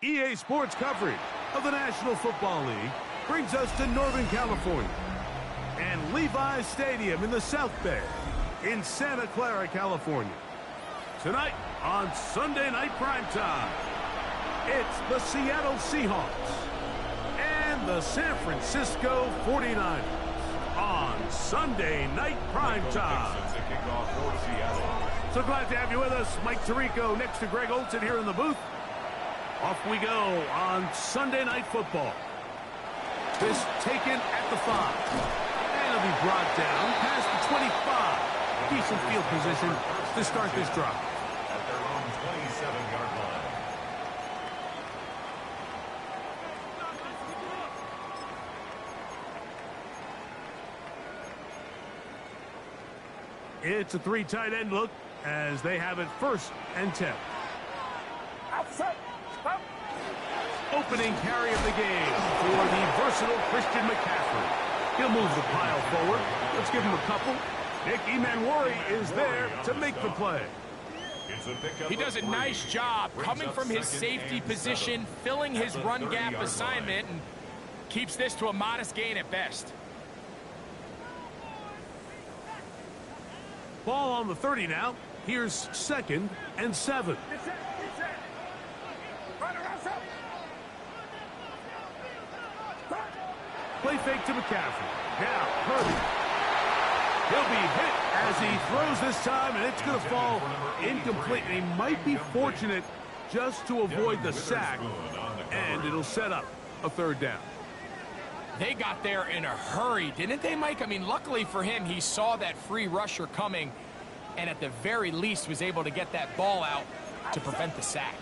EA Sports coverage of the National Football League brings us to Northern California and Levi's Stadium in the South Bay in Santa Clara, California. Tonight on Sunday Night Primetime, it's the Seattle Seahawks and the San Francisco 49ers on Sunday Night Primetime. So glad to have you with us. Mike Tirico next to Greg Olsen here in the booth. Off we go on Sunday Night Football. This taken at the 5. And it'll be brought down past the 25. Decent field position to start this drive. At their own 27-yard line. It's a 3 tight end look as they have it 1st and 10. Opening carry of the game for the versatile Christian McCaffrey. He'll move the pile forward. Let's give him a couple. Nick Emanwari is there to make the play. He does a nice job coming from his safety position, filling his run gap assignment, and keeps this to a modest gain at best. Ball on the 30 now. Here's 2nd and 7. Play fake to McCaffrey. Now, Purdy. He'll be hit as he throws this time, and it's going to fall incomplete. And he might be fortunate just to avoid the sack, and it'll set up a 3rd down. They got there in a hurry, didn't they, Mike? I mean, luckily for him, he saw that free rusher coming, and at the very least was able to get that ball out to prevent the sack.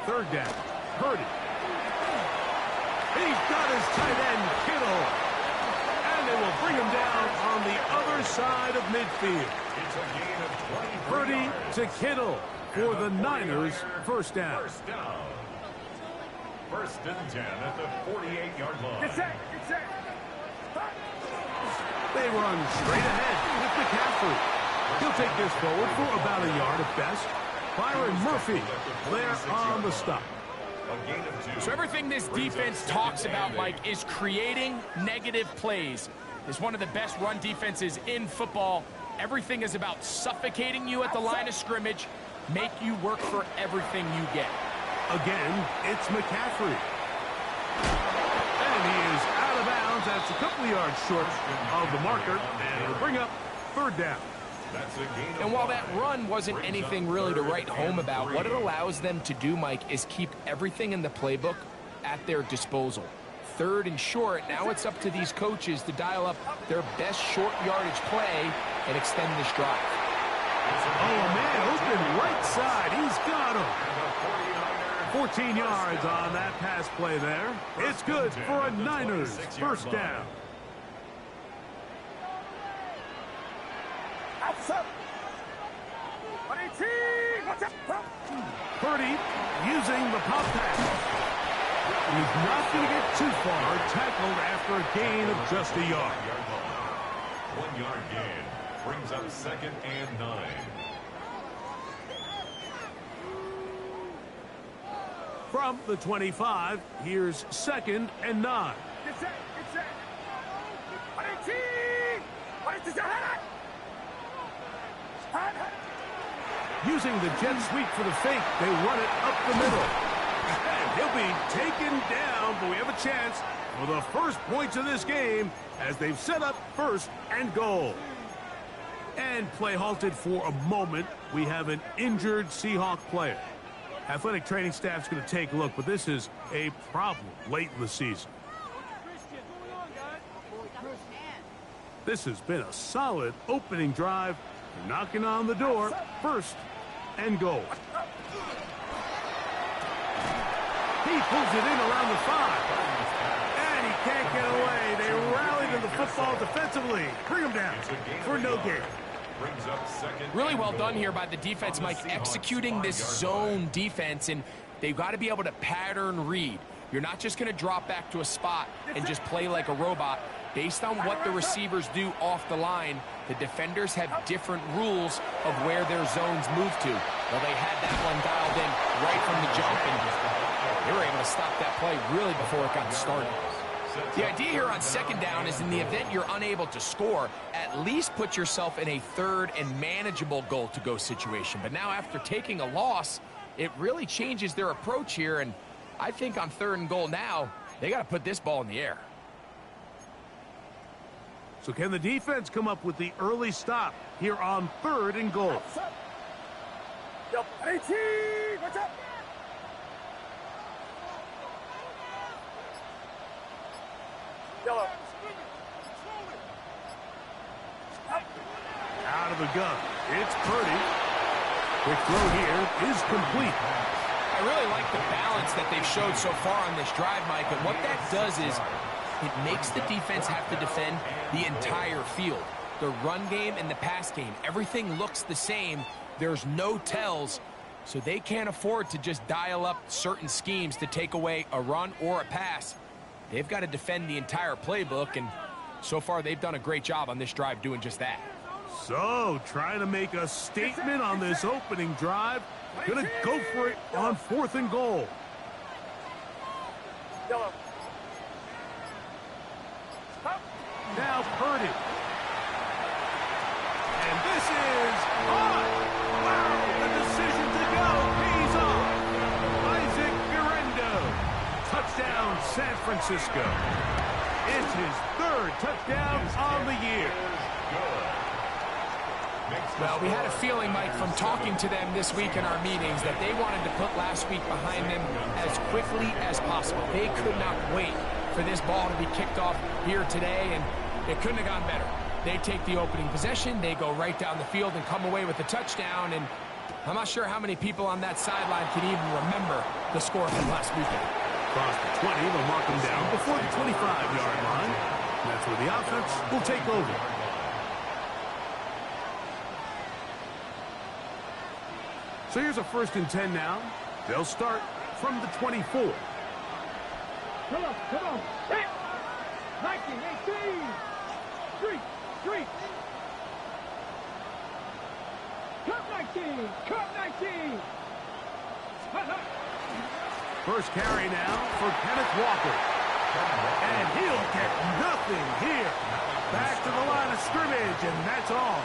3rd down. Purdy. He's got his tight end, Kittle. And they will bring him down on the other side of midfield. Purdy to Kittle for the Niners' 1st down. 1st and 10 at the 48-yard line. They run straight ahead with McCaffrey. He'll take this forward for about a yard at best. Byron Murphy there on the stop. So everything this defense talks about, Mike, is creating negative plays. It's one of the best run defenses in football. Everything is about suffocating you at the line of scrimmage, make you work for everything you get. Again, it's McCaffrey. And he is out of bounds. That's a couple of yards short of the marker, and it'll bring up 3rd down. And while that run wasn't anything really to write home about, what it allows them to do, Mike, is keep everything in the playbook at their disposal. 3rd and short, now it's up to these coaches to dial up their best short yardage play and extend this drive. Oh, man, open right side. He's got him. 14 yards on that pass play there. It's good for a Niners 1st down. Purdy using the pop pass. He's not going to get too far, tackled after a gain of just a yard. 1-yard gain brings up 2nd and 9. From the 25, here's 2nd and 9. Using the jet sweep for the fake, they run it up the middle. And he'll be taken down, but we have a chance for the first points of this game as they've set up 1st and goal. And play halted for a moment. We have an injured Seahawk player. Athletic training staff's going to take a look, but this is a problem late in the season. This has been a solid opening drive. Knocking on the door, 1st and goal. He pulls it in around the 5. And he can't get away. They rally to the football defensively. Bring him down for no gain. Really well done here by the defense, Mike, executing this zone defense, and they've got to be able to pattern read. You're not just going to drop back to a spot and just play like a robot. Based on what the receivers do off the line, the defenders have different rules of where their zones move to. Well, they had that one dialed in right from the jump, and they were able to stop that play really before it got started. The idea here on second down is in the event you're unable to score, at least put yourself in a third and manageable goal-to-go situation. But now after taking a loss, it really changes their approach here, and I think on third and goal now, they got to put this ball in the air. So can the defense come up with the early stop here on third and goal? Out of the gun. It's Purdy. Quick throw here is complete. I really like the balance that they've showed so far on this drive, Mike, and what that does is it makes the defense have to defend the entire field. The run game and the pass game, everything looks the same. There's no tells, so they can't afford to just dial up certain schemes to take away a run or a pass. They've got to defend the entire playbook, and so far they've done a great job on this drive doing just that. So, trying to make a statement on this opening drive. Gonna go for it on fourth and goal. Now Purdy. And this is on. Wow, the decision to go pays off. Isaac Guerrero. Touchdown, San Francisco. It's his third touchdown on the year. Well, we had a feeling, Mike, from talking to them this week in our meetings that they wanted to put last week behind them as quickly as possible. They could not wait for this ball to be kicked off here today, and it couldn't have gone better. They take the opening possession, they go right down the field and come away with a touchdown, and I'm not sure how many people on that sideline can even remember the score from last weekend. Across the 20, they'll mark him down before the 25-yard line. And that's where the offense will take over. So here's a 1st and 10 now. They'll start from the 24. Come on. Hey! 19, 18. Street. Cut 19. First carry now for Kenneth Walker. And he'll get nothing here. Back to the line of scrimmage, and that's all.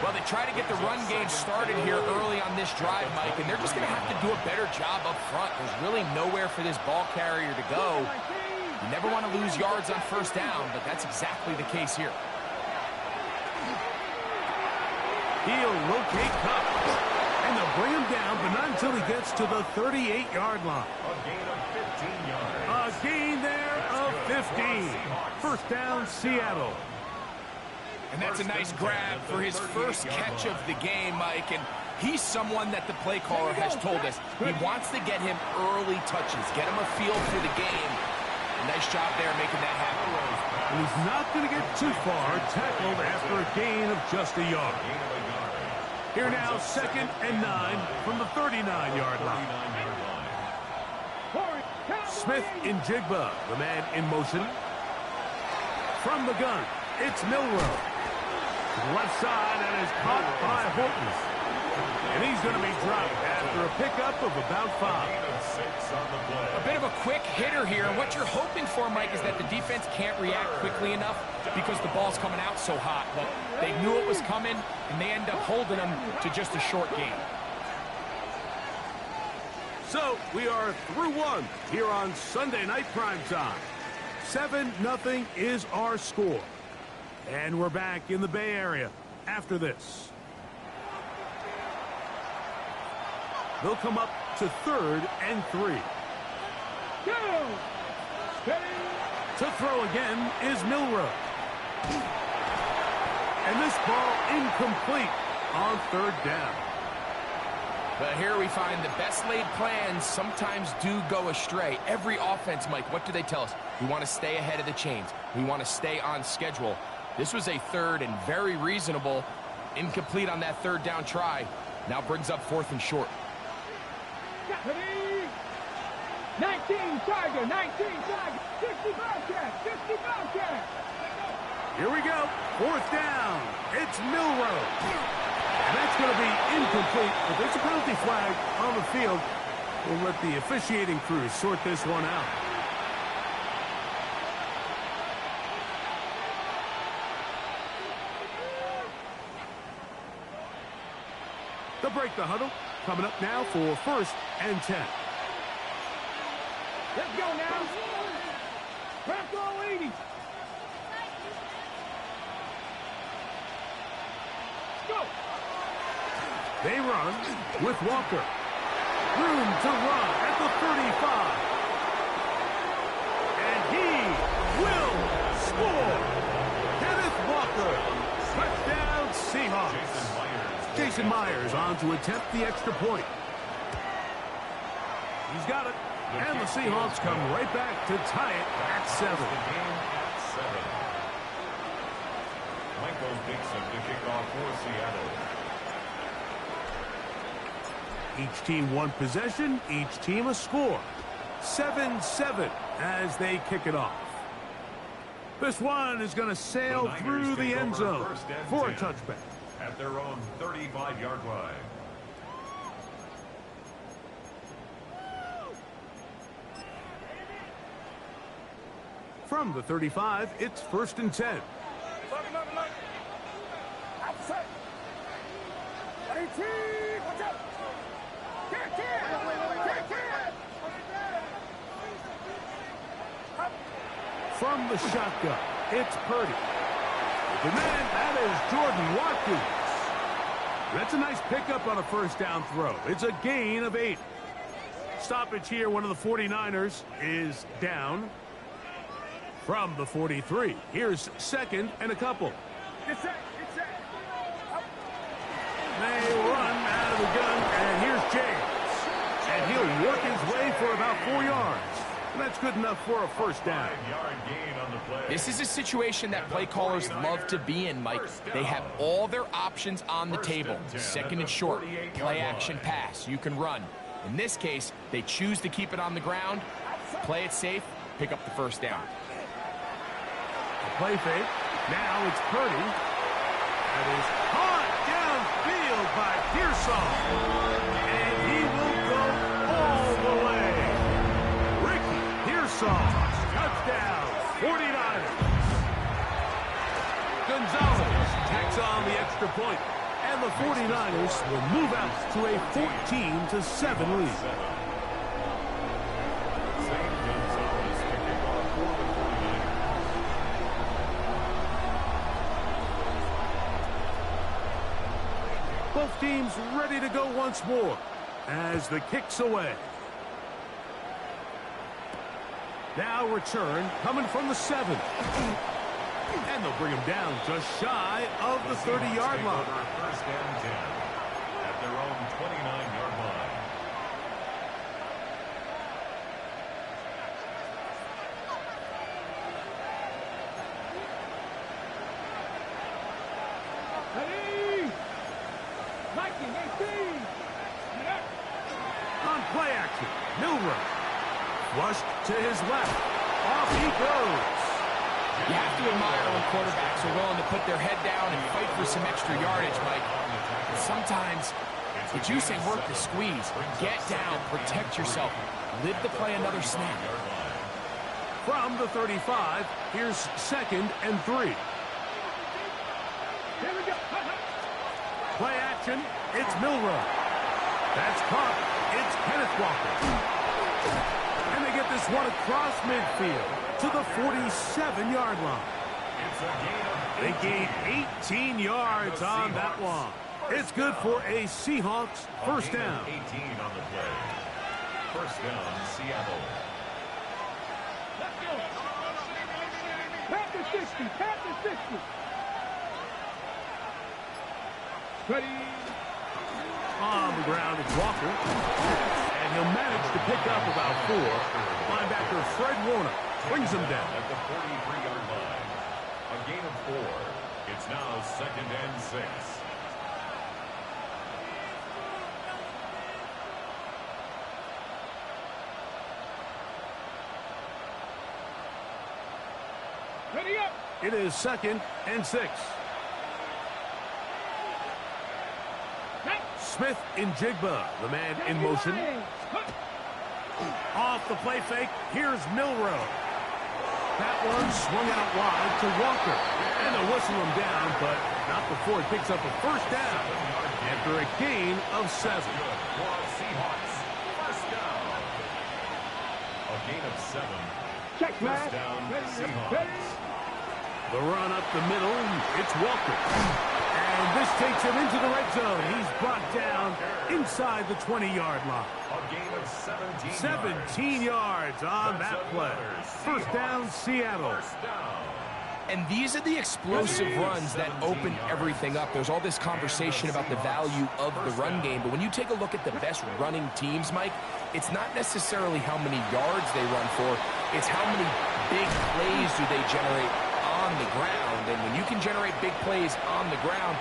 Well, they try to get the run game started here early on this drive, Mike, and they're just going to have to do a better job up front. There's really nowhere for this ball carrier to go. You never want to lose yards on first down, but that's exactly the case here. He'll locate Kupp, and they'll bring him down, but not until he gets to the 38-yard line. A gain of 15 yards. A gain there of 15. First down, Seattle. And that's a nice grab for his first catch of the game, Mike. And he's someone that the play caller has told us he wants to get him early touches, get him a feel for the game. Nice job there making that happen. And he's not going to get too far, tackled after a gain of just a yard. Here now, 2nd and 9 from the 39-yard line. Smith in Jigba, the man in motion. From the gun, it's Milroe. To the left side, and is caught by Horton. And he's going to be dropped after a pickup of about 5. A bit of a quick hitter here. And what you're hoping for, Mike, is that the defense can't react quickly enough because the ball's coming out so hot. But they knew it was coming, and they end up holding them to just a short game. So we are through one here on Sunday Night Primetime. 7-0 is our score. And we're back in the Bay Area after this. They'll come up to 3rd and 3. To throw again is Milroe. And this ball incomplete on 3rd down. But here we find the best laid plans sometimes do go astray. Every offense, Mike, what do they tell us? We want to stay ahead of the chains. We want to stay on schedule. This was a 3rd and very reasonable. Incomplete on that 3rd down try. Now brings up 4th and short. 19 Tiger, 19 Tiger, 60 Bobcat, 60 Bobcat. Here we go. 4th down. It's Milroe. And that's going to be incomplete. If there's a penalty flag on the field, we'll let the officiating crew sort this one out. They'll break the huddle. Coming up now for 1st and 10. Let's go now. Press all 80. Go. They run with Walker. Room to run at the 35. And he will score. Kenneth Walker. Touchdown Seahawks. Jason Myers on to attempt the extra point. He's got it. And the Seahawks come right back to tie it at 7. The game at 7. Michael Dixon to kick off for Seattle. Each team one possession, each team a score. 7-7 as they kick it off. This one is going to sail through the end zone for a touchback. At their own 35-yard line. From the 35, it's 1st and 10. Outside. 18. Watch out. From the shotgun, it's Purdy. The man, that is Jordan Watkins. That's a nice pickup on a 1st down throw. It's a gain of 8. Stoppage here, one of the 49ers is down. From the 43, here's 2nd and a couple. They run out of the gun, and here's James. And he'll work his way for about 4 yards. And that's good enough for a 1st down. 5-yard gain on the play. This is a situation that play callers love to be in, Mike. They have all their options on the table. 2nd and short, play action pass. You can run. In this case, they choose to keep it on the ground, play it safe, pick up the 1st down. A play fake. Now it's Purdy. That is caught downfield by Pearsall. And he will go all the way. Ricky Pearsall. Touchdown. 49ers. Gonzalez tacks on the extra point. And the 49ers will move out to a 14-7 lead. Both teams ready to go once more as the kick's away. Now return coming from the 7. And they'll bring him down just shy of the 30-yard line. 1st and 10 at their own 29-yard line. Ready. 19, 18. On play action, Milroe. Flushed to his left. Off he goes. You have to admire when quarterbacks are willing to put their head down and fight for some extra yardage, Mike. And sometimes the juice ain't worth the squeeze. Get down, protect yourself, live to play another snap. From the 35, here's 2nd and 3. Here we go. Play action, it's Milroe. That's caught. It's Kenneth Walker. And they get this one across midfield to the 47-yard line. They gain 18 yards on that one. It's good for a Seahawks 1st down. 18 on the play. 1st down, Seattle. Let's go. Panther 60. Panther 60. Ready. On the ground, it's Walker. And he'll manage to pick up about 4. Linebacker Fred Warner brings him down. At the 43-yard line. A gain of 4. It's now 2nd and 6. Ready up. It is 2nd and 6. Smith in Jigba, the man in motion. Off the play fake, here's Milroe. That one swung out wide to Walker. And they'll whistle him down, but not before he picks up a first down after a gain of 7. Seahawks. First down. A gain of 7. Check, man. First down, Seahawks. Ready. The run up the middle, it's Walker. And this takes him into the red zone. He's brought down inside the 20-yard line. A gain of 17 17 yards on that play. First down, Seattle. First down. And these are the explosive runs that open everything up. There's all this conversation about the value of the run game, but when you take a look at the best running teams, Mike, it's not necessarily how many yards they run for, it's how many big plays do they generate on the ground. And when you can generate big plays on the ground,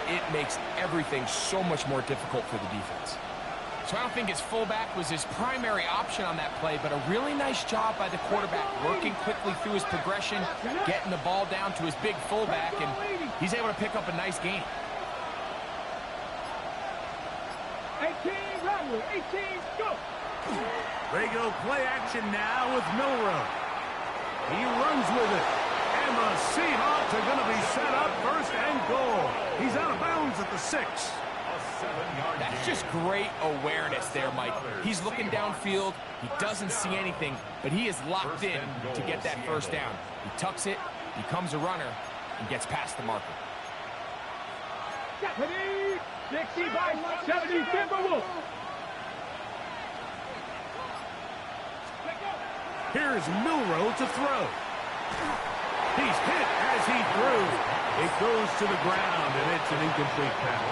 it makes everything so much more difficult for the defense. So I don't think his fullback was his primary option on that play, but a really nice job by the quarterback, working quickly through his progression, getting the ball down to his big fullback, and he's able to pick up a nice gain. 18, Robert. 18, go. They go play action now with Milroe. He runs with it. And the Seahawks are going to be set up 1st and goal. He's out of bounds at the 6. That's just great awareness there, Mike. He's looking downfield. He doesn't see anything, but he is locked in to get that first down. He tucks it, becomes a runner, and gets past the marker. 65-70 Timberwolves. Here's Milroe to throw. He's hit as he threw. It goes to the ground, and it's an incomplete pass.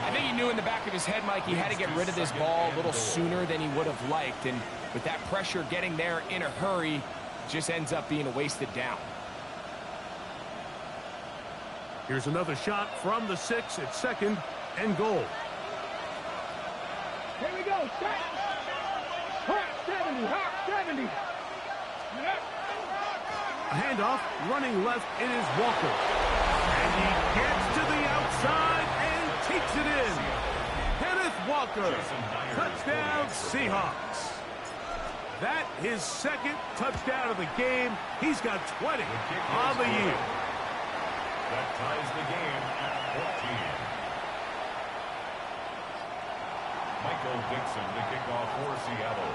I think he knew in the back of his head, Mike, he had to get rid of this ball a little sooner than he would have liked. And with that pressure getting there in a hurry, just ends up being a wasted down. Here's another shot from the 6 at 2nd and goal. Here we go. Set. Hot 70. Hot 70. A handoff, running left, it is Walker. And he gets to the outside and takes it in. Kenneth Walker, touchdown Seahawks. That his 2nd touchdown of the game. He's got 20 on the year. That ties the game at 14. Michael Dixon to kick off for Seattle.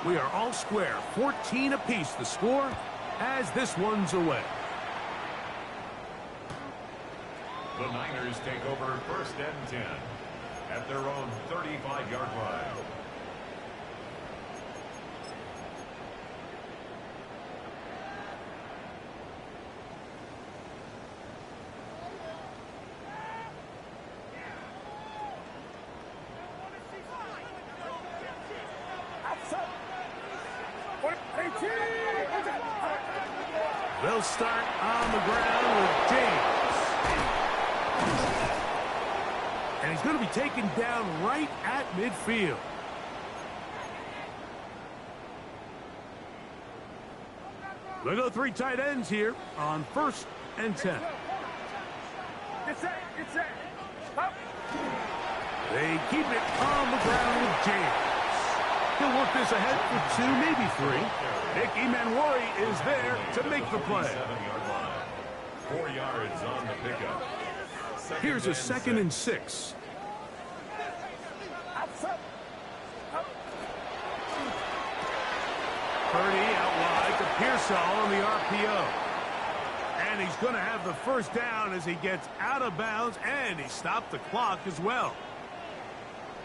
We are all square, 14 apiece the score as this one's away. The Niners take over 1st and 10 at their own 35-yard line. They'll start on the ground with James. And he's going to be taken down right at midfield. They go 3 tight ends here on 1st and 10. Get set. Get set. Up. They keep it on the ground with James. He'll work this ahead for 2, maybe 3. Nick Emanwari is there to make the play. 7-yard line. 4 yards on the pickup. Here's a 2nd and 6. Purdy out wide to Pearsall on the RPO. And he's going to have the first down as he gets out of bounds, and he stopped the clock as well.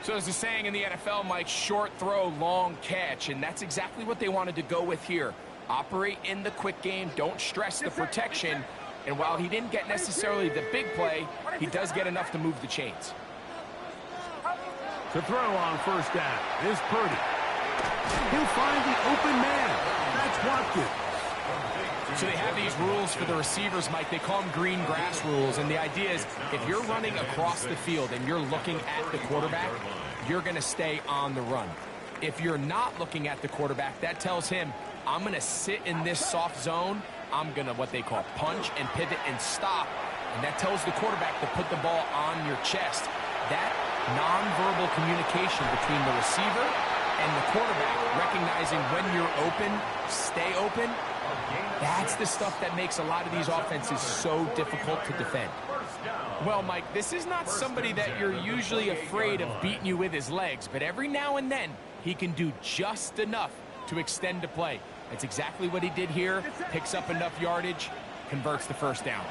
So there's a saying in the NFL, Mike, short throw, long catch, and that's exactly what they wanted to go with here. Operate in the quick game, don't stress the protection, and while he didn't get necessarily the big play, he does get enough to move the chains. To throw on first down is Purdy. He'll find the open man. That's Watkins. So they have these rules for the receivers, Mike. They call them green grass rules. And the idea is if you're running across the field and you're looking at the quarterback, you're going to stay on the run. If you're not looking at the quarterback, that tells him, I'm going to sit in this soft zone. I'm going to what they call punch and pivot and stop. And that tells the quarterback to put the ball on your chest. That nonverbal communication between the receiver and the quarterback, recognizing when you're open, stay open, that's the stuff that makes a lot of these offenses so difficult to defend. Well, Mike, this is not somebody that you're usually afraid of beating you with his legs, but every now and then he can do just enough to extend the play. That's exactly what he did here. Picks up enough yardage, converts the first down.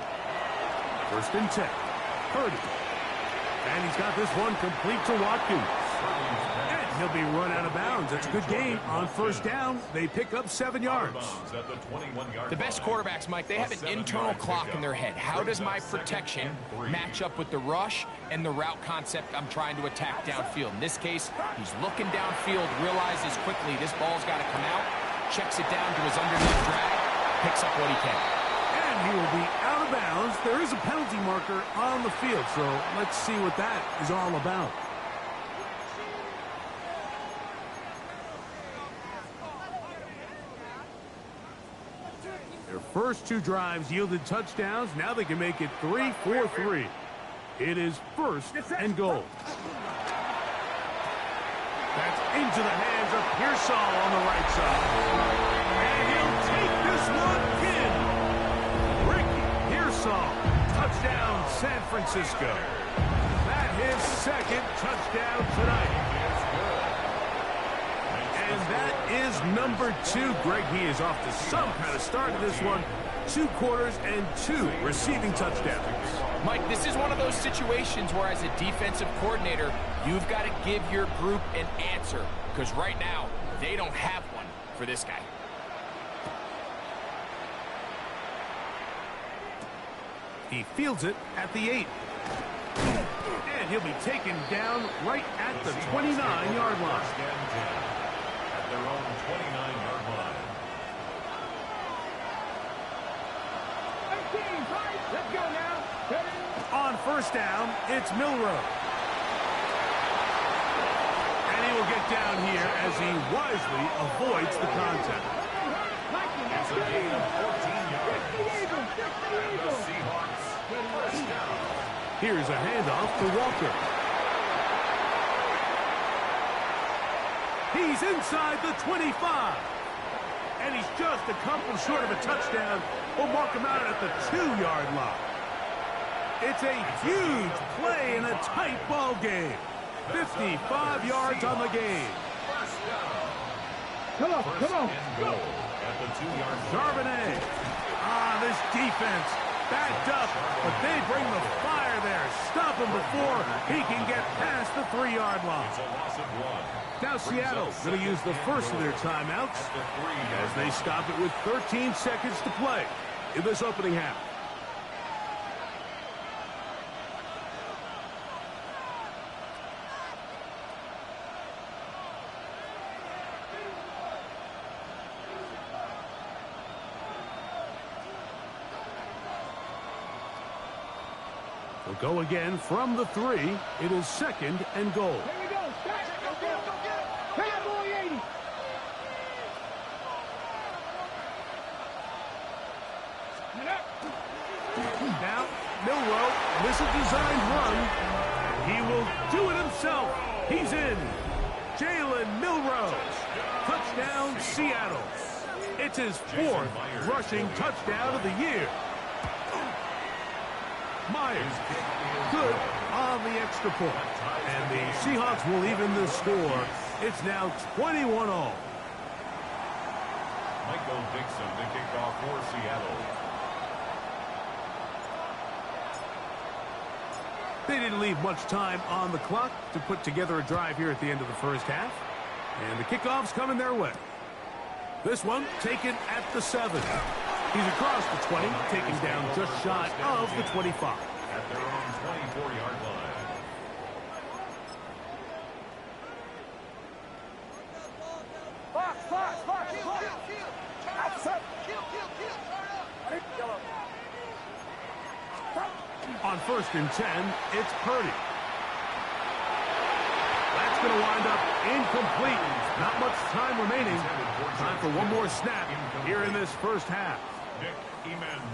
1st and 10. Purdy. And he's got this one complete to Watkins. And he'll be run out of bounds. That's a good gain on 1st down. They pick up 7 yards. The best quarterbacks, Mike, they have an internal clock in their head. How does my protection match up with the rush and the route concept I'm trying to attack downfield? In this case, he's looking downfield, realizes quickly this ball's got to come out, checks it down to his underneath drag, picks up what he can. He will be out of bounds. There is a penalty marker on the field, so let's see what that is all about. Their first 2 drives yielded touchdowns. Now they can make it 3-4-3. It is 1st and goal. That's into the hands of Pearsall on the right side. And he'll take this one in. Touchdown, San Francisco. That his 2nd touchdown tonight. And that is number 2. Greg, he is off to some kind of start in this one. 2 quarters and 2 receiving touchdowns. Mike, this is one of those situations where as a defensive coordinator, you've got to give your group an answer. Because right now, they don't have one for this guy. He fields it at the 8. And he'll be taken down right at the 29-yard line. At their own 29-yard line. Let's go now. On 1st down, it's Milroe. And he will get down here as he wisely avoids the contact. It's a gain of 14 yards. And the Seahawks first down. Here's a handoff to Walker. He's inside the 25. And he's just a couple short of a touchdown. We'll mark him out at the 2-yard line. It's a huge play in a tight ball game. 55 yards on the game. First down. Come on. Goal at the 2-yard line. Charbonnet. This defense backed up, but they bring the fire there. Stop him before he can get past the 3-yard line. It's a loss of 1. Now Seattle going to use the first of their timeouts as they stop it with 13 seconds to play in this opening half. They'll go again from the 3. It is 2nd and goal. Here we go. Bad boy 80. Now, Milroe, this is a designed run. He will do it himself. He's in. Jalen Milroe. Touchdown, Seattle. It's his 4th rushing touchdown of the year. Myers, good on the extra point. And the Seahawks will even the score. It's now 21-all. Michael Dixon to kick off for Seattle. They didn't leave much time on the clock to put together a drive here at the end of the first half. And the kickoff's coming their way. This one taken at the 7. He's across the 20, taken down just shy of the 25. At their own 24-yard line. On 1st and 10, it's Purdy. That's that's going to wind up incomplete. Not much time remaining. Time for one more snap here in this first half.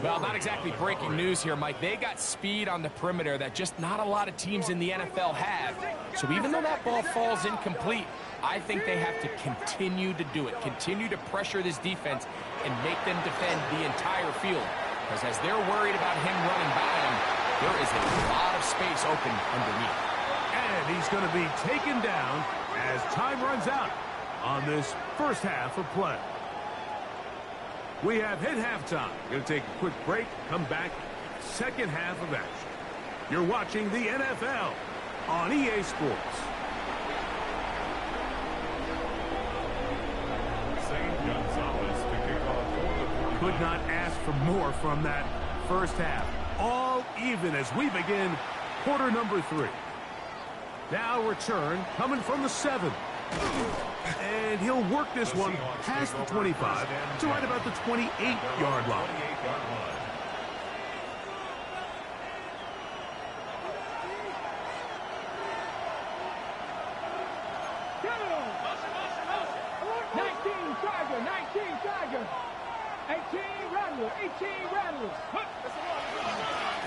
Well, not exactly breaking news here, Mike. They got speed on the perimeter that just not a lot of teams in the NFL have. So even though that ball falls incomplete, I think they have to continue to do it. Continue to pressure this defense and make them defend the entire field. Because as they're worried about him running by them, there is a lot of space open underneath. And he's going to be taken down as time runs out on this first half of play. We have hit halftime. Going to take a quick break, come back, second half of action. You're watching the NFL on EA Sports. Could not ask for more from that first half. All even as we begin quarter number 3. Now return coming from the 7. And he'll work this one past the 25 to right about the 28-yard line.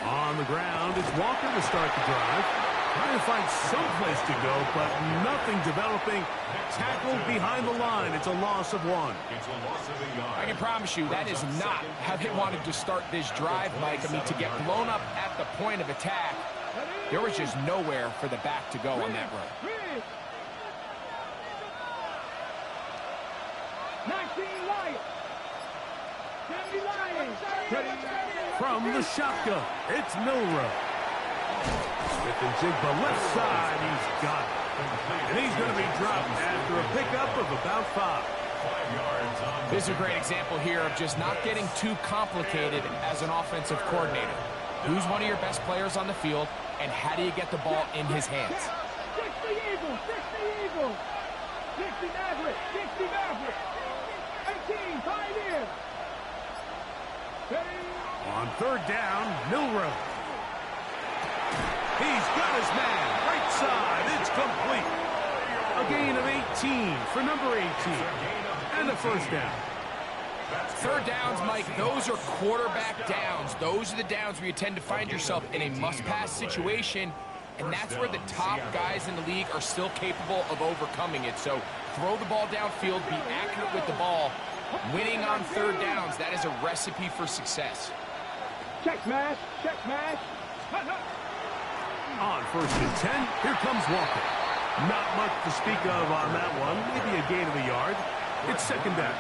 On the ground is Walker to start the drive. Trying to find someplace to go, but nothing developing. Tackled behind the line. It's a loss of 1. I can promise you that is not how they wanted to start this drive, Mike. I mean, to get blown up at the point of attack, there was just nowhere for the back to go on that run. From the shotgun, it's Milroe. Smith-Njigba left side, he's got it. And he's going to be dropped after a pickup of about 5. This is a great example here of just not getting too complicated as an offensive coordinator. Who's one of your best players on the field, and how do you get the ball in his hands? 60 Eagles, 60 Eagles, 60 Mavericks, 60 Mavericks, 18 Pioneers. On third down, Milroe. He's got his man. Right side. It's complete. A gain of 18 for number 18. And a first down. Third downs, Mike, those are quarterback downs. Those are the downs where you tend to find yourself in a must-pass situation, and that's where the top guys in the league are still capable of overcoming it. So throw the ball downfield, be accurate with the ball. Winning on third downs, that is a recipe for success. Check smash, check smash. On first and 10, here comes Walker. Not much to speak of on that one. Maybe a gain of a yard. It's second down.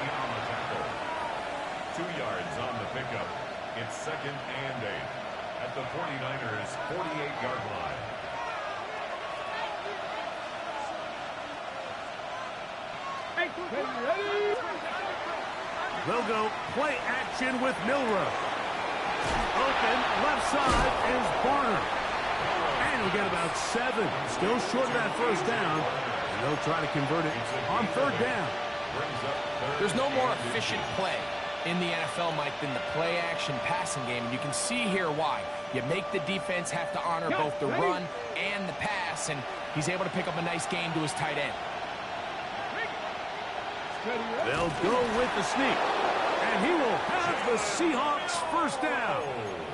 2 yards on the pickup. It's second and 8 at the 49ers' 48-yard line. They'll go play action with Milroe. Open, left side is Barner. And we'll get about 7. Still short of that first down. And they'll try to convert it on third down. There's no more efficient play in the NFL, Mike, than the play-action passing game. And you can see here why. You make the defense have to honor both the run and the pass, and he's able to pick up a nice gain to his tight end. They'll go with the sneak. And he will have the Seahawks first down.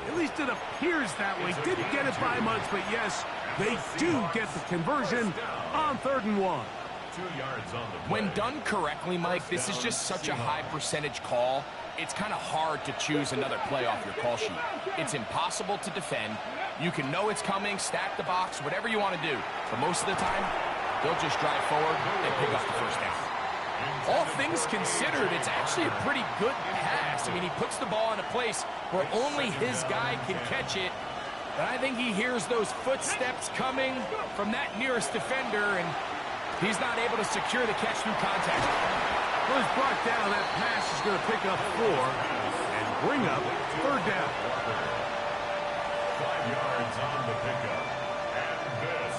At least it appears that way. Didn't get it by much, but yes, they do get the conversion on third and 1. 2 yards on the play. When done correctly, Mike, this is just such a high percentage call. It's kind of hard to choose another play off your call sheet. It's impossible to defend. You can know it's coming, stack the box, whatever you want to do. But most of the time, they'll just drive forward and pick up the first down. All things considered, it's actually a pretty good pass. I mean, he puts the ball in a place where only his guy can catch it. But I think he hears those footsteps coming from that nearest defender, and he's not able to secure the catch through contact. Well, he's brought down. That pass is going to pick up 4 and bring up third down. 5 yards on the pickup. And this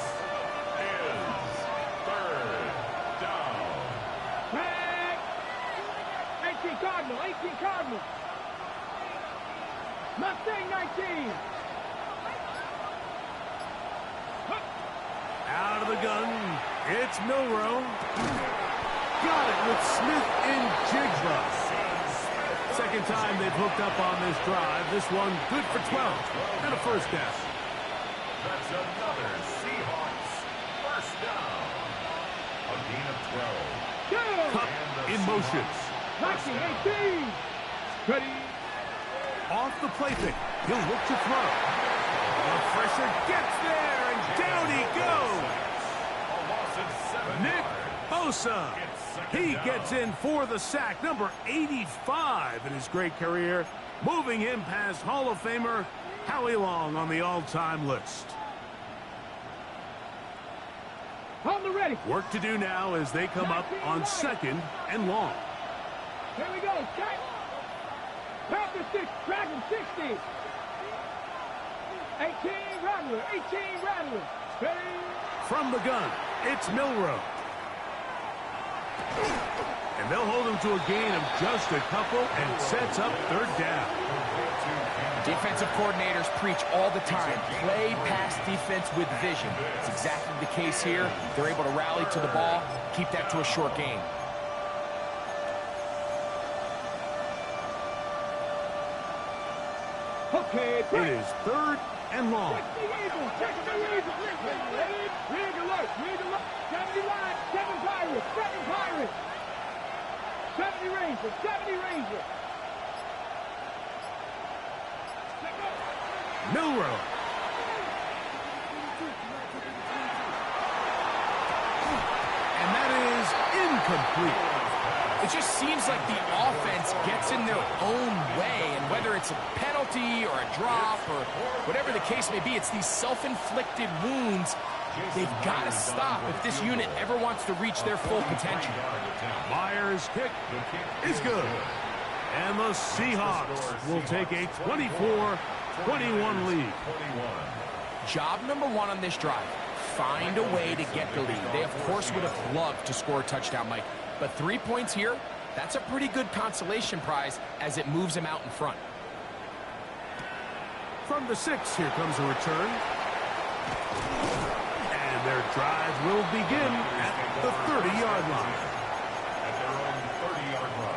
is third down. 18 Cardinal, 18 Cardinal. Mustang 19. Out of the gun, it's Milroe. Got it with Smith in Jigba. Second time they've hooked up on this drive. This one good for 12 and a first down. That's another Seahawks first down. A gain of 12. Cup in motion. 19, 18. Ready. Off the play pick. He'll look to throw. The pressure gets there, and down he goes. A loss of 7 Nick yards. Bosa. He gets in for the sack, number 85 in his great career, moving him past Hall of Famer Howie Long on the all-time list. On the ready. Work to do now as they come up on second and long. Here we go. Check. Panther 6. Dragon 60. 18 Rattler. 18 Rattler. Ready. From the gun, it's Milroe. And they'll hold him to a gain of just a couple and sets up third down. Defensive coordinators preach all the time, play pass defense with vision. It's exactly the case here. They're able to rally to the ball, keep that to a short gain. Okay. It is third and long. Check the Eagles. Check the Eagles. Rig alert. Rig alert. 70 line. 7 Pirates. 7 Pirates. 70 Rangers. 70 Rangers. Milroe. And that is incomplete. It just seems like the offense gets in their own way, and whether it's a penalty or a drop or whatever the case may be, it's these self-inflicted wounds they've got to stop if this unit ever wants to reach their full potential. Myers' kick is good. And the Seahawks will take a 24-21 lead. Job number one on this drive, find a way to get the lead. They, of course, would have loved to score a touchdown, Mike. But 3 points here, that's a pretty good consolation prize as it moves them out in front. From the 6, here comes a return. And their drive will begin at the 30-yard line. At their own 30-yard line.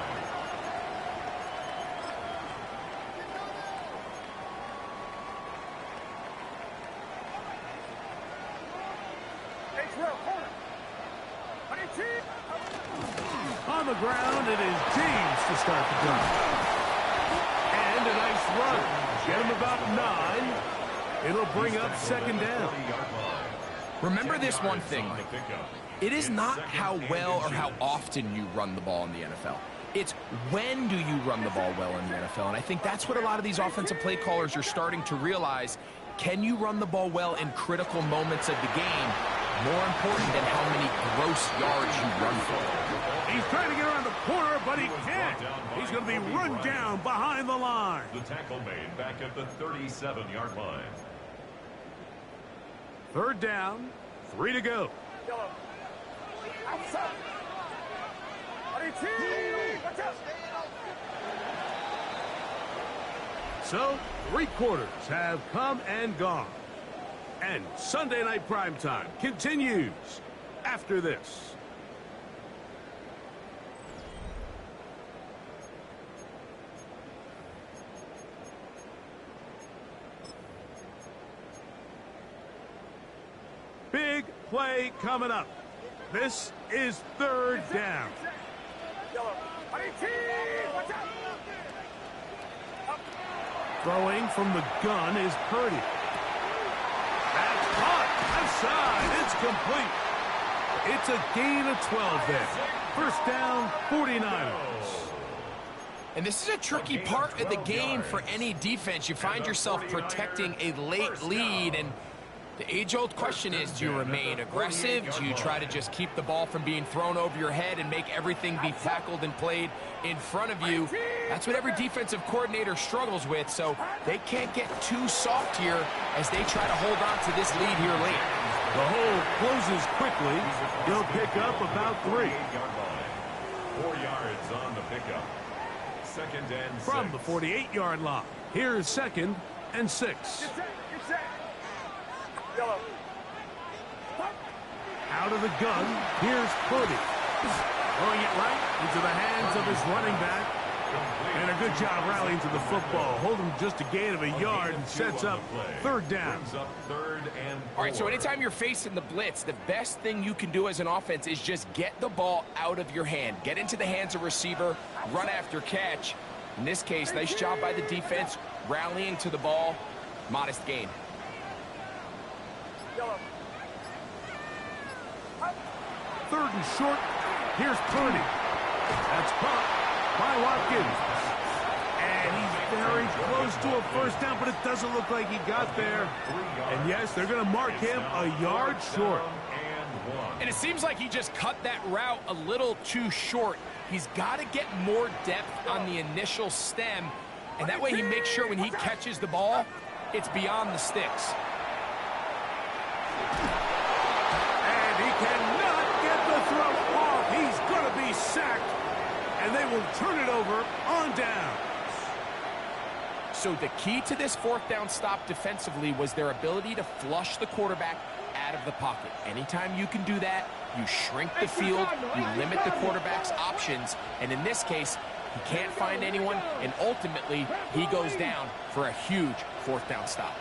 On the ground, it is James to start the drive. And a nice run. Get him about 9. It'll bring up second down. Remember this one thing, Mike. It is not how well or how often you run the ball in the NFL. It's when do you run the ball well in the NFL. And I think that's what a lot of these offensive play callers are starting to realize. Can you run the ball well in critical moments of the game? More important than how many gross yards you run for. He's trying to get around the corner, but he can't. He's going to be run down behind the line. The tackle made back at the 37-yard line. Third down, 3 to go. So, 3 quarters have come and gone. And Sunday Night Primetime continues after this. Big play coming up. This is third down. Throwing from the gun is Purdy. That's caught. Left side. It's complete. It's a gain of 12 there. First down, 49ers. And this is a tricky part of the game for any defense. You find yourself protecting a late lead, and the age-old question is, do you remain aggressive? Do you try to just keep the ball from being thrown over your head and make everything be tackled and played in front of you? That's what every defensive coordinator struggles with, so they can't get too soft here as they try to hold on to this lead here late. The hole closes quickly. He'll pick up about 3. 4 yards on the pickup. Second and 6. From the 48-yard line. Here's second and 6. Out of the gun, here's Purdy. Throwing it right into the hands of his running back. And a good job rallying to the football. Holding just a gain of a yard and sets up third down. All right, so anytime you're facing the blitz, the best thing you can do as an offense is just get the ball out of your hand. Get into the hands of receiver, run after catch. In this case, nice job by the defense, rallying to the ball. Modest gain. Third and short. Here's Purdy. That's caught by Watkins. And he's very close to a first down, but it doesn't look like he got there. And yes, they're going to mark him a yard short. And it seems like he just cut that route a little too short. He's got to get more depth on the initial stem, and that way he makes sure when he catches the ball, it's beyond the sticks. And he cannot get the throw off. He's going to be sacked, and they will turn it over on down. So the key to this fourth down stop defensively was their ability to flush the quarterback out of the pocket. Anytime you can do that, you shrink the field, you limit the quarterback's options, and in this case, he can't find anyone, and ultimately, he goes down for a huge fourth down stop.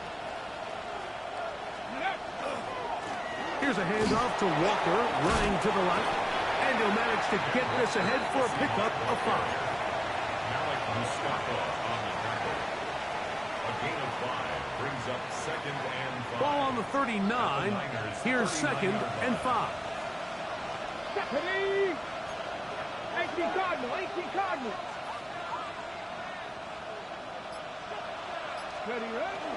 Here's a handoff to Walker, running to the left, and he'll manage to get this ahead for a pickup of 5. Malik Mustafa on the tackle. A gain of 5 brings up 2nd and 5. Ball on the 39. Here's 2nd and 5. Stephanie! 18 Cardinal, 18 Cardinal. Ready, ready.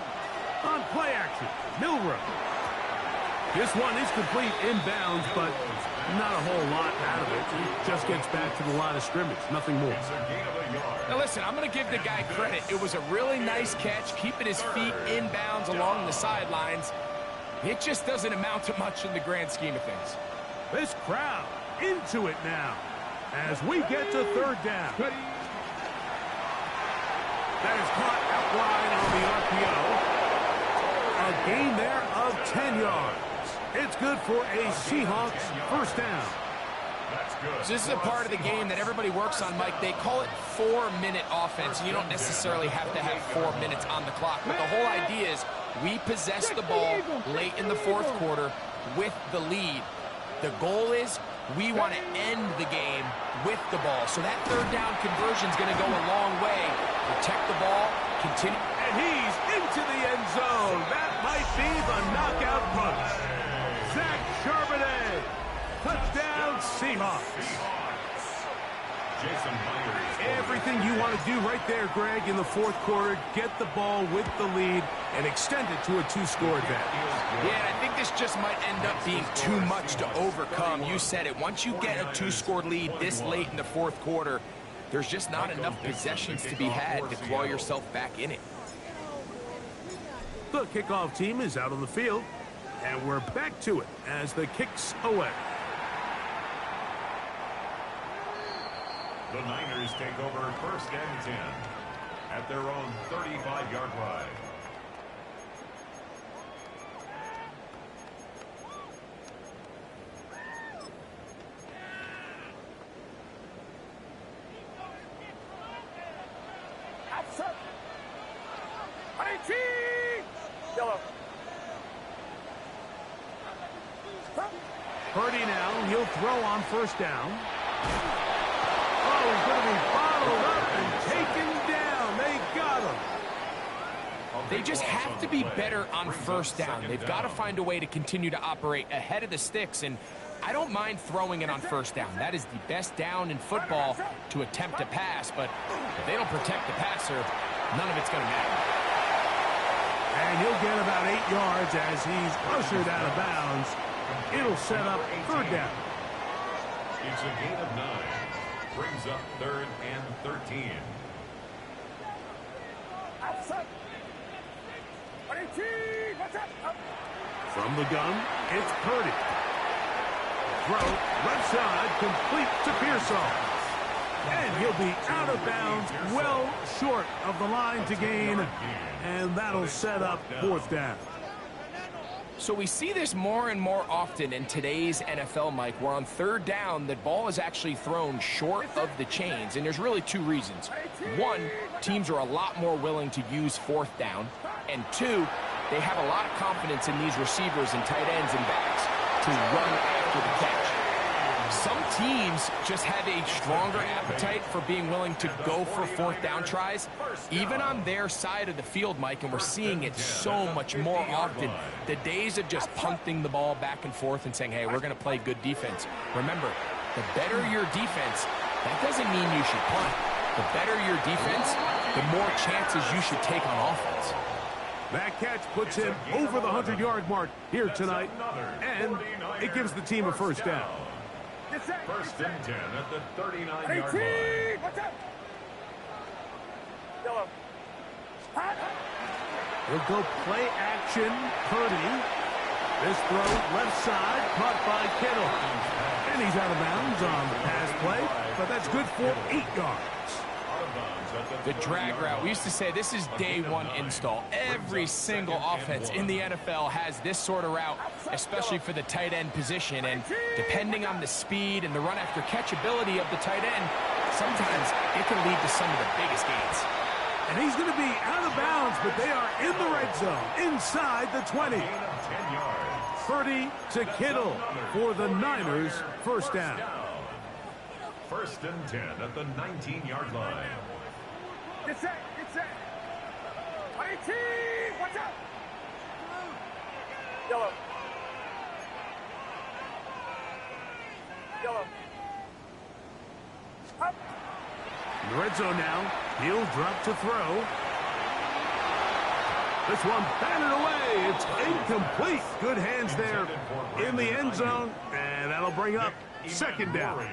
On play action, Milrow. This one is complete inbounds, but not a whole lot out of it. He just gets back to the line of scrimmage, nothing more. Now listen, I'm going to give the guy credit. It was a really nice catch, keeping his feet inbounds along the sidelines. It just doesn't amount to much in the grand scheme of things. This crowd into it now as we get to third down. That is caught out wide on the RPO. A gain there of 10 yards. It's good for a Seahawks first down. So this is a part of the game that everybody works on, Mike. They call it 4-minute offense, and you don't necessarily have to have 4 minutes on the clock. But the whole idea is we possess the ball late in the fourth quarter with the lead. The goal is we want to end the game with the ball. So that third down conversion is going to go a long way. Protect the ball, continue. And he's into the end zone. That might be the knockout punch. Zach Charbonnet. Touchdown, Seahawks. Jason Myers. Everything you want to do right there, Greg, in the fourth quarter. Get the ball with the lead and extend it to a 2-score advantage. Yeah, and I think this just might end up being too much to overcome. You said it. Once you get a 2-score lead this late in the fourth quarter, there's just not enough possessions to be had to claw yourself back in it. The kickoff team is out on the field, and we're back to it as the kicks away. The Niners take over 1st and 10 at their own 35-yard line. Purdy now, he'll throw on first down. Oh, he's going to be bottled up and taken down. They got him. They just have to be better on first down. They've got to find a way to continue to operate ahead of the sticks, and I don't mind throwing it on first down. That is the best down in football to attempt a pass, but if they don't protect the passer, none of it's going to matter. And he'll get about 8 yards as he's ushered out of bounds. It'll set up third down. It's a gain of 9. Brings up 3rd and 13. From the gun, it's Purdy. Throw, left side, complete to Pearsall. And he'll be out of bounds, well short of the line to gain. And that'll set up fourth down. So we see this more and more often in today's NFL, Mike, where on third down, the ball is actually thrown short of the chains, and there's really two reasons. One, teams are a lot more willing to use fourth down, and two, they have a lot of confidence in these receivers and tight ends and backs to run after the catch. Some teams just have a stronger appetite for being willing to go for fourth down tries, even on their side of the field, Mike, and we're seeing it so much more often. The days of just punting the ball back and forth and saying, hey, we're going to play good defense. Remember, the better your defense, that doesn't mean you should punt. The better your defense, the more chances you should take on offense. That catch puts him over the 100-yard mark here tonight, and it gives the team a first down. First and 10 at the 39-yard line. Watch out! He'll go play action. Purdy. This throw left side, caught by Kittle. And he's out of bounds on the pass play, but that's good for 8 yards. The drag route. We used to say this is day one install. Every single offense in the NFL has this sort of route, especially for the tight end position. And depending on the speed and the run after catch ability of the tight end, sometimes it can lead to some of the biggest gains. And he's going to be out of bounds, but they are in the red zone, inside the 20. Purdy to Kittle for the Niners, first down. First and 10 at the 19-yard line. Get set! Get set! 18! Watch out! Yellow. Yellow. Up. In the red zone now. He'll drop to throw. This one batted away. It's incomplete. Good hands there in the end zone. And that'll bring up second down.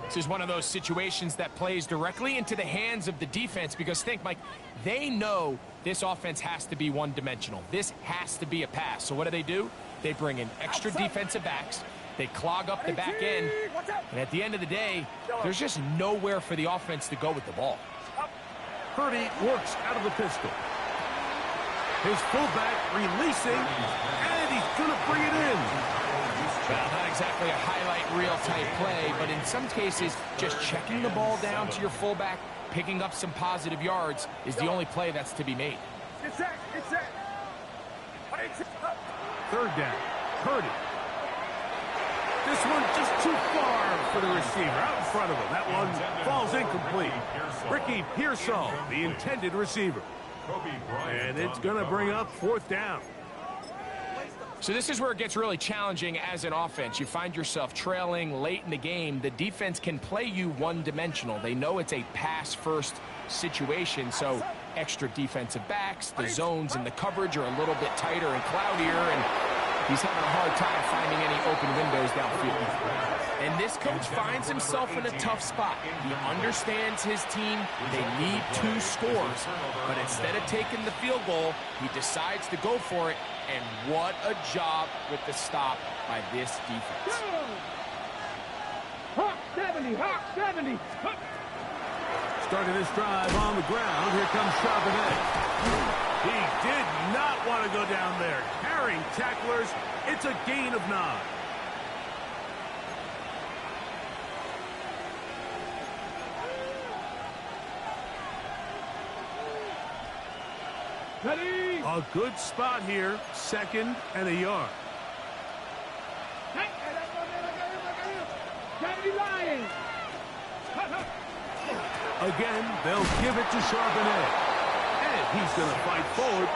This is one of those situations that plays directly into the hands of the defense because think, Mike, they know this offense has to be one-dimensional. This has to be a pass. So what do? They bring in extra defensive backs. They clog up the back end. And at the end of the day, there's just nowhere for the offense to go with the ball. Purdy works out of the pistol. His fullback releasing, and he's going to bring it in. Well, not exactly a highlight reel type play, but in some cases, just checking the ball down to your fullback, picking up some positive yards is the only play that's to be made. Get set! Get set! Third down. Purdy. This one just too far for the receiver out in front of him. That one falls incomplete. Ricky Pearsall, the intended receiver. And it's going to bring up fourth down. So this is where it gets really challenging as an offense. You find yourself trailing late in the game. The defense can play you one-dimensional. They know it's a pass-first situation, so extra defensive backs, the zones and the coverage are a little bit tighter and cloudier, and he's having a hard time finding any open windows downfield. And this coach finds himself in a tough spot. He understands his team. They need 2 scores. But instead of taking the field goal, he decides to go for it. And what a job with the stop by this defense. Hawk 70, Hawk 70. Hawk. Starting this drive on the ground, here comes Charbonnet. He did not want to go down there. Carrying tacklers, it's a gain of 9. Ready? A good spot here, second and a yard. Hey, 70 Lions. Again, they'll give it to Charbonnet. And he's going to fight forward.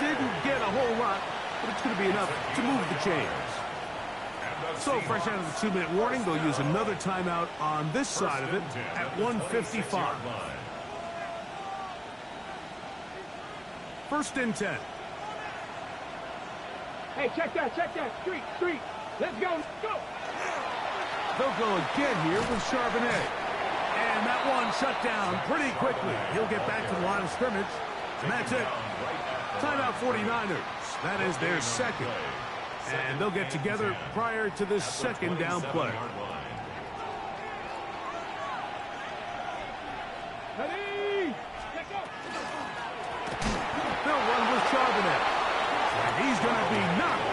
Didn't get a whole lot, but it's going to be enough to move the chains. So fresh out of the 2-minute warning, they'll use another timeout on this side of it at 1:55. First and 10. Hey, check that. Street. Let's go. They'll go again here with Charbonnet. And that one shut down pretty quickly. He'll get back to the line of scrimmage. And that's it. Timeout 49ers. That is their second. And they'll get together prior to this second down play. Ready? Let's go. They'll run with Charbonnet. And he's going to be knocked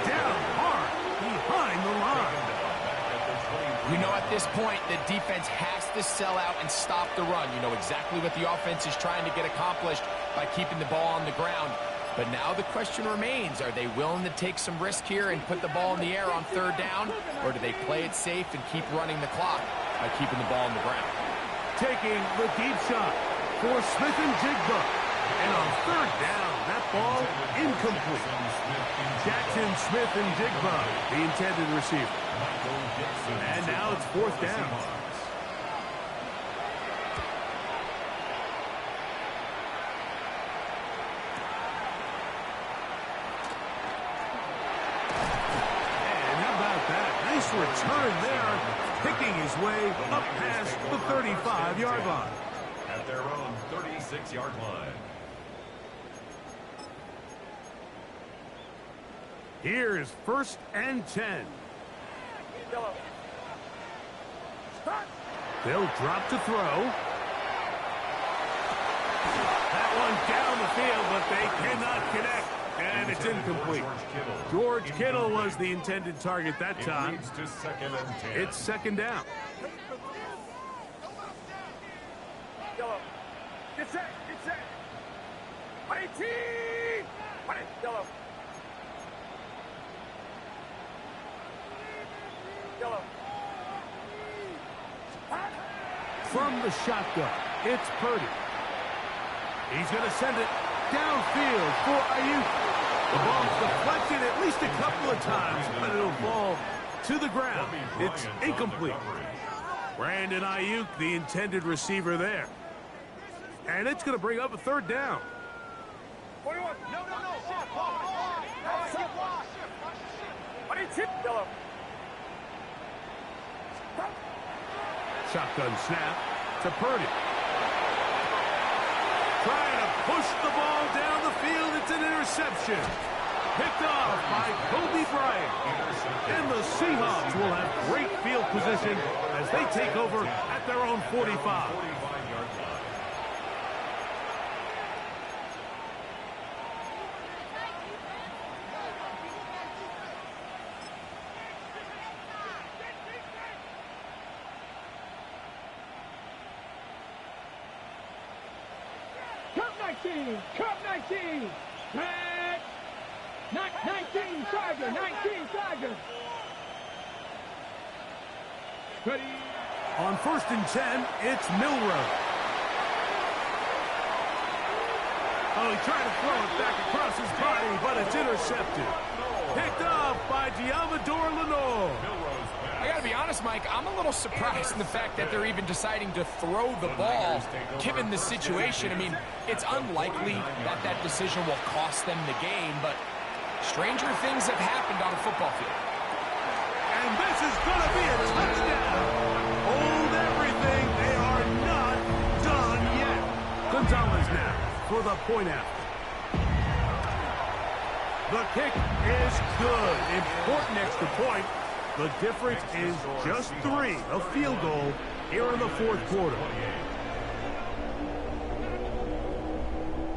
At this point, the defense has to sell out and stop the run. You know exactly what the offense is trying to get accomplished by keeping the ball on the ground. But now the question remains, are they willing to take some risk here and put the ball in the air on third down? Or do they play it safe and keep running the clock by keeping the ball on the ground? Taking the deep shot for Smith and Jigba. And on third down, that ball incomplete. Jackson Smith and Jigba, the intended receiver. And now it's fourth down. And how about that? Nice return there, picking his way up past the 35-yard line. At their own 36-yard line. Here's first and 10. They'll drop to throw. That one down the field, but they cannot connect. And it's incomplete. George Kittle was the intended target that time. It's second down. Get set, get set. 18! Yellow. Yellow. From the shotgun, it's Purdy. He's going to send it downfield for Ayuk. The ball's deflected at least a couple of times, but it'll fall to the ground. It's incomplete. Brandon Ayuk, the intended receiver there. And it's going to bring up a third down. 41. No. Shift. 22. Yellow. Shotgun snap to Purdy. Trying to push the ball down the field. It's an interception. Picked off by Kobe Bryant. And the Seahawks will have great field position as they take over at their own 45. Cup 19. Red. 19 Charger. 19 Charger. Ready. On first and 10, it's Milroe. Oh, he tried to throw it back across his body, but it's intercepted. Picked off by Diamador Lenore. I got to be honest, Mike, I'm a little surprised in the fact that they're even deciding to throw the ball, given the situation. I mean, it's unlikely that that decision will cost them the game, but stranger things have happened on a football field. And this is going to be a touchdown. Hold everything. They are not done yet. Gonzalez now for the point after. The kick is good. Important extra point. The difference is just 3, a field goal here in the fourth quarter.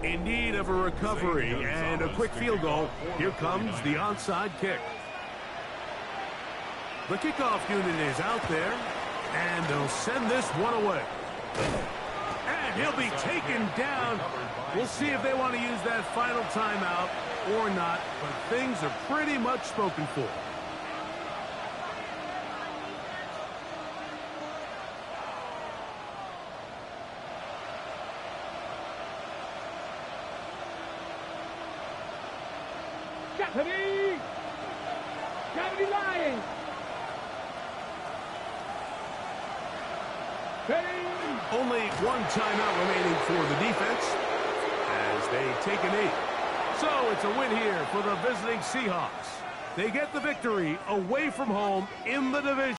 In need of a recovery and a quick field goal, here comes the onside kick. The kickoff unit is out there, and they'll send this one away. And he'll be taken down. We'll see if they want to use that final timeout or not, but things are pretty much spoken for. Gravity Lions. Only one timeout remaining for the defense as they take a knee. So it's a win here for the visiting Seahawks. They get the victory away from home in the division.